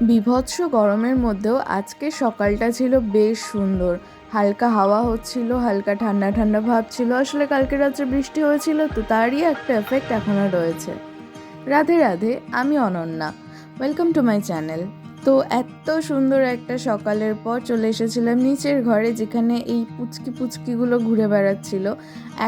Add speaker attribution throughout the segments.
Speaker 1: বীভৎস গরমের মধ্যেও আজকে সকালটা ছিল বেশ সুন্দর। হালকা হাওয়া হচ্ছিল, হালকা ঠান্ডা ঠান্ডা ভাব ছিল। আসলে কালকে রাত্রে বৃষ্টি হয়েছিল, তো তারই একটা এফেক্ট এখনও রয়েছে। রাধে রাধে, আমি Ananya. Welcome to my channel. তো এত সুন্দর একটা সকালের পর চলে এসেছিলাম নিচের ঘরে, যেখানে এই পুচকি পুচকিগুলো ঘুরে বেড়াচ্ছিল।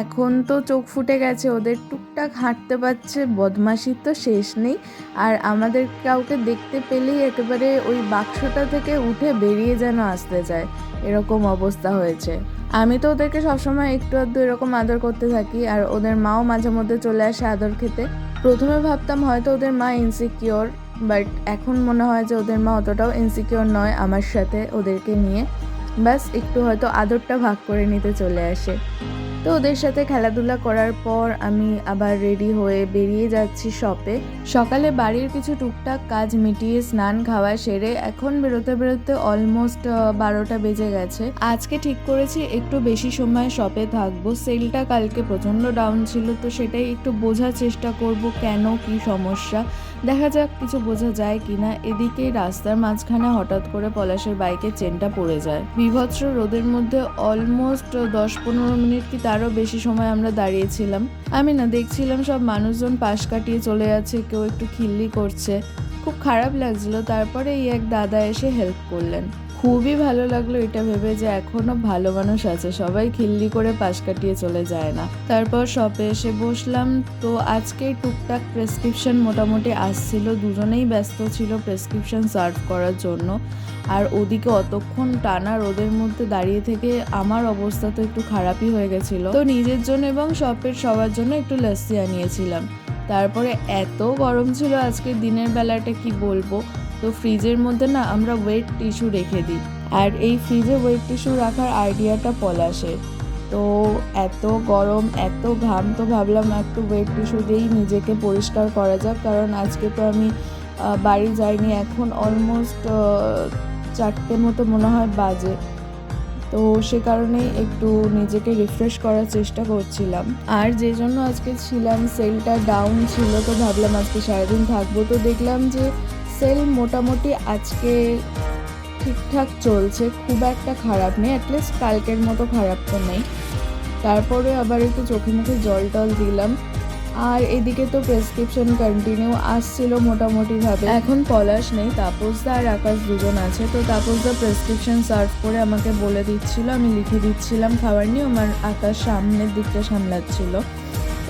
Speaker 1: এখন তো চোখ ফুটে গেছে, ওদের টুকটাক হাঁটতে পারছে, বদমাশির তো শেষ নেই। আর আমাদের কাউকে দেখতে পেলেই একেবারে ওই বাক্সটা থেকে উঠে বেরিয়ে যেন আসতে চায়, এরকম অবস্থা হয়েছে। আমি তো ওদেরকে সবসময় একটু আধটু এরকম আদর করতে থাকি, আর ওদের মাও মাঝে মধ্যে চলে আসে আদর খেতে। প্রথমে ভাবতাম হয়তো ওদের মা ইনসিকিওর, বাট এখন মনে হয় যে ওদের মা অতটাও ইনসিকিওর নয় আমার সাথে ওদেরকে নিয়ে। ব্যাস একটু হয়তো আদরটা ভাগ করে নিতে চলে আসে। তো ওদের সাথে খেলাধুলা করার পর আমি আবার রেডি হয়ে বেরিয়ে যাচ্ছি শপে। সকালে বাড়ির কিছু টুকটাক কাজ মিটিয়ে স্নান খাওয়া সেরে এখন বেরোতে বেরোতে অলমোস্ট 12টা বেজে গেছে। আজকে ঠিক করেছি একটু বেশি সময় শপে থাকবো। সেলটা কালকে প্রচণ্ড ডাউন ছিল, তো সেটাই একটু বোঝার চেষ্টা করব কেন, কি সমস্যা। দেখা যাক কিছু বোঝা যায় কিনা। এদিকে রাস্তার মাঝখানে হঠাৎ করে পলাশের বাইকের চেনটা পড়ে যায়। বীভৎস রোদের মধ্যে অলমোস্ট 10-15 মিনিট কি তারও বেশি সময় আমরা দাঁড়িয়েছিলাম। আমি না দেখছিলাম সব মানুষজন পাশ কাটিয়ে চলে যাচ্ছে, কেউ একটু খিল্লি করছে, খুব খারাপ লাগছিল। তারপরে এই এক দাদা এসে হেল্প করলেন। খুবই ভালো লাগলো এটা ভেবে যে এখনো ভালো মানুষ আছে, সবাই খিল্লি করে পাশ কাটিয়ে চলে যায় না। তারপর শপে এসে বসলাম। তো আজকে টুকটাক প্রেসক্রিপশন মোটামুটি আসছিল, দুজনেই ব্যস্ত ছিল প্রেসক্রিপশন সার্ভ করার জন্য। আর ওদিকে অতক্ষণ টানা রোদের মধ্যে দাঁড়িয়ে থেকে আমার অবস্থা তো একটু খারাপই হয়ে গেছিলো। তো নিজের জন্য এবং শপের সবার জন্য একটু লস্যি আনিয়েছিলাম। তারপরে এত গরম ছিল আজকের দিনের বেলাটা কি বলবো। তো ফ্রিজের মধ্যে না আমরা ওয়েট টিস্যু রেখে দিই, আর এই ফ্রিজে ওয়েট টিস্যু রাখার আইডিয়াটা পলাশের। তো এত গরম, এত ঘাম, তো ভাবলাম একটু ওয়েট টিস্যু দিয়েই নিজেকে পরিষ্কার করা যাক। কারণ আজকে তো আমি বাড়ি যাইনি, এখন অলমোস্ট 4টে মতো মনে হয় বাজে। তো সে কারণেই একটু নিজেকে রিফ্রেশ করার চেষ্টা করছিলাম। আর যে জন্য আজকে ছিলাম, সেলটা ডাউন ছিল, তো ভাবলাম আজকে সারাদিন থাকবো। তো দেখলাম যে সেল মোটামুটি আজকে ঠিকঠাক চলছে, খুব একটা খারাপ নেই, অ্যাটলিস্ট কালকের মতো খারাপ তো নেই। তারপরে আবার একটু চোখে মুখে জল টল দিলাম। আর এদিকে তো প্রেসক্রিপশন কন্টিনিউ আসছিল মোটামুটিভাবে। এখন পলাশ নেই, তাপসদা আর আকাশ দুজন আছে। তো তাপসদা প্রেসক্রিপশন সার্ভ করে আমাকে বলে দিচ্ছিল, আমি লিখে দিচ্ছিলাম খাবার নিয়ে। আমার আকাশ সামনের দিকটা সামলাচ্ছিল।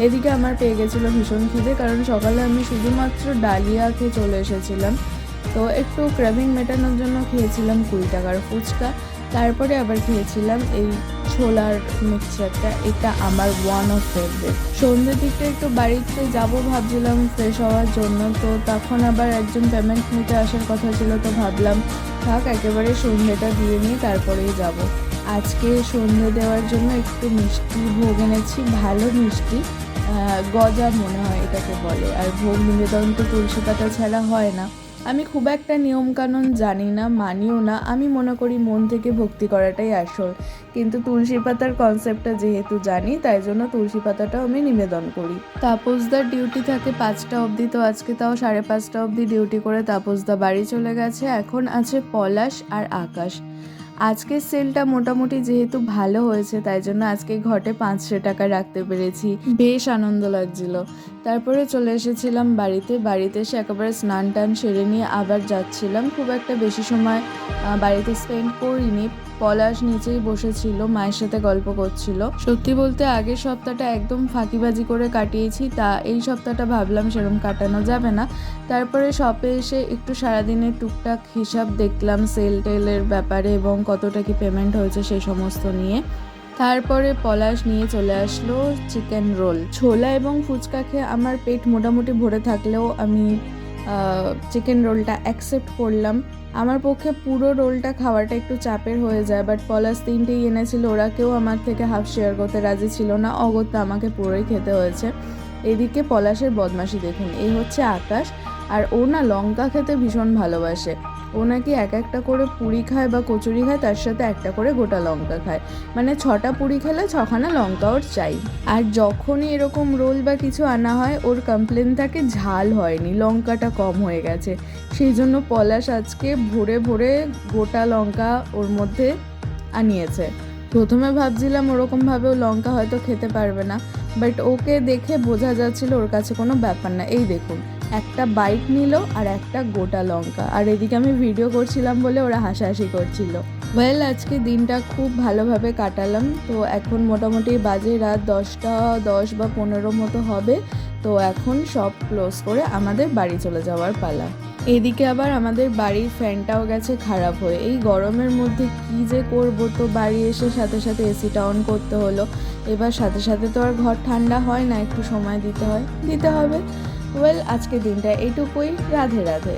Speaker 1: এদিকে আমার পেয়ে গেছিলো ভীষণ খিদে, কারণ সকালে আমি শুধুমাত্র ডালিয়া খেয়ে চলে এসেছিলাম। তো একটু ক্র্যাভিং মেটানোর জন্য খেয়েছিলাম 20 টাকার ফুচকা। তারপরে আবার খেয়েছিলাম এই ছোলার মিক্সচারটা, এটা আমার ওয়ান অফ ফেভারিট। সন্ধ্যের দিকটা একটু বাড়িতে যাব ভাবছিলাম ফ্রেশ হওয়ার জন্য। তো তখন আবার একজন পেমেন্ট নিতে আসার কথা ছিল, তো ভাবলাম থাক একেবারে সন্ধ্যেটা দিয়ে নিয়ে তারপরেই যাব। আজকে সন্ধ্যে দেওয়ার জন্য একটু মিষ্টি ভোগ এনেছি, ভালো মিষ্টি, গজা মনে হয় এটাকে বলে। আর ভোগ নিবেদন তো তুলসী পাতা ছাড়া হয় না। আমি খুব একটা নিয়মকানুন জানি না, মানিও না। আমি মনে করি মন থেকে ভক্তি করাটাই আসল। কিন্তু তুলসী পাতার কনসেপ্টটা যেহেতু জানি, তাই জন্য তুলসী পাতাটাও আমি নিবেদন করি। তাপসদার ডিউটি থাকে 5টা অবধি, তো আজকে তাও 5:30 অবধি ডিউটি করে তাপসদা বাড়ি চলে গেছে। এখন আছে পলাশ আর আকাশ। আজকের সেলটা মোটামুটি যেহেতু ভালো হয়েছে, তাই জন্য আজকে ঘটে 500 টাকা রাখতে পেরেছি, বেশ আনন্দ লাগছিল। তারপরে চলে এসেছিলাম বাড়িতে এসে একেবারে স্নান টান সেরে নিয়ে আবার যাচ্ছিলাম। খুব একটা বেশি সময় বাড়িতে স্পেন্ড করিনি। পলাশ নিচেই বসেছিল, মায়ের সাথে গল্প করছিল। সত্যি বলতে আগের সপ্তাহটা একদম ফাঁকিবাজি করে কাটিয়েছি, তা এই সপ্তাহটা ভাবলাম সেরকম কাটানো যাবে না। তারপরে শপে এসে একটু সারাদিনের টুকটাক হিসাব দেখলাম সেল টেলের ব্যাপারে এবং কতটা কি পেমেন্ট হয়েছে সেই সমস্ত নিয়ে। তারপরে পলাশ নিয়ে চলে আসলো চিকেন রোল। ছোলা এবং ফুচকা খেয়ে আমার পেট মোটামুটি ভরে থাকলেও আমি চিকেন রোলটা অ্যাকসেপ্ট করলাম। আমার পক্ষে পুরো রোলটা খাওয়াটা একটু চাপের হয়ে যায়, বাট পলাশ 3টেই এনেছিল, ওরা কেউ আমার থেকে হাফ শেয়ার করতে রাজি ছিল না, অগত্যা আমাকে পুরোই খেতে হয়েছে। এদিকে পলাশের বদমাশি দেখুন, এই হচ্ছে আকাশ, আর ও না লঙ্কা খেতে ভীষণ ভালোবাসে। ও নাকি এক একটা করে পুরি খায় বা কচুরি খায়, তার সাথে একটা করে গোটা লঙ্কা খায়, মানে 6টা পুরি খেলে 6খানা লঙ্কা ওর চাই। আর যখনই এরকম রোল বা কিছু আনা হয় ওর কমপ্লেন থাকে ঝাল হয়নি, লঙ্কাটা কম হয়ে গেছে। সেই জন্য পলাশ আজকে ভরে ভরে গোটা লঙ্কা ওর মধ্যে আনিয়েছে। প্রথমে ভাবছিলাম ওরকমভাবেও লঙ্কা হয়তো খেতে পারবে না, বাট ওকে দেখে বোঝা যাচ্ছিল ওর কাছে কোনো ব্যাপার না। এই দেখুন, একটা বাইট নিল আর একটা গোটা লঙ্কা, আর এদিকে আমি ভিডিও করছিলাম বলে ওরা হাসাহাসি করছিল। ওয়েল, আজকে দিনটা খুব ভালোভাবে কাটালাম। তো এখন মোটামুটি বাজে রাত 10টা 10 বা 15 মতো হবে। তো এখন সব ক্লোজ করে আমাদের বাড়ি চলে যাওয়ার পালা। এদিকে আবার আমাদের বাড়ির ফ্যানটাও গেছে খারাপ হয়ে। এই গরমের মধ্যে কি যে করব, তো বাড়ি এসে সাথে সাথে এসিটা অন করতে হলো। এবার সাথে সাথে তো আর ঘর ঠান্ডা হয় না, একটু সময় দিতে হবে। ওয়েল, আজকে দিনটা এইটুকুই। রাধে রাধে।